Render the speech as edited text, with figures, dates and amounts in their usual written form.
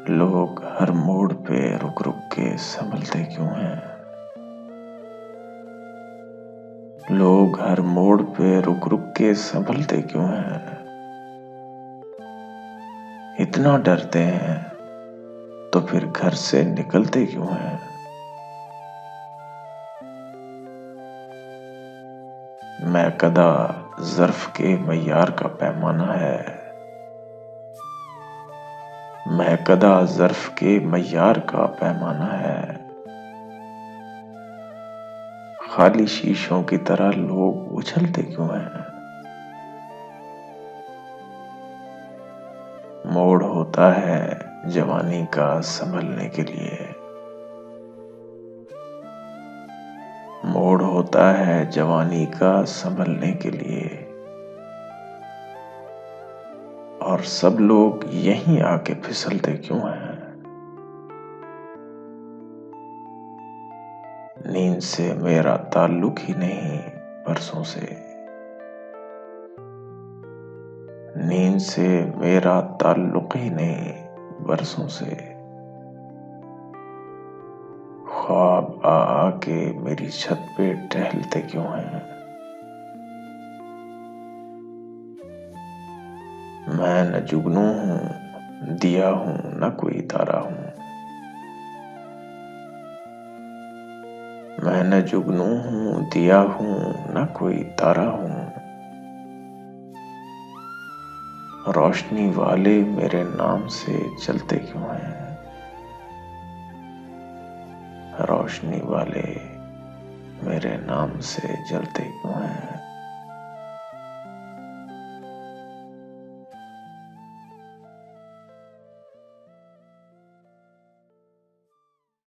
लोग हर मोड़ पे रुक रुक के संभलते क्यों हैं? लोग हर मोड़ पे रुक रुक के संभलते क्यों हैं? इतना डरते हैं तो फिर घर से निकलते क्यों हैं? मैकदा ज़र्फ़ के मय्यार का पैमाना है। मैकदा ज़र्फ़ के मय्यार का पैमाना है। खाली शीशों की तरह लोग उछलते क्यों हैं? मोड़ होता है जवानी का संभलने के लिए। मोड़ होता है जवानी का संभलने के लिए। और सब लोग यहीं आके फिसलते क्यों हैं? नींद से मेरा ताल्लुक ही नहीं बरसों से। नींद से मेरा ताल्लुक ही नहीं बरसों से। ख्वाब आ आके मेरी छत पे टहलते क्यों हैं? मैं न जुगनू हूँ, दिया हूँ न कोई तारा हूँ। मैं न जुगनू हूँ, दिया हूँ न कोई तारा हूँ। रोशनी वाले मेरे नाम से चलते क्यों हैं? रोशनी वाले मेरे नाम से जलते क्यों हैं?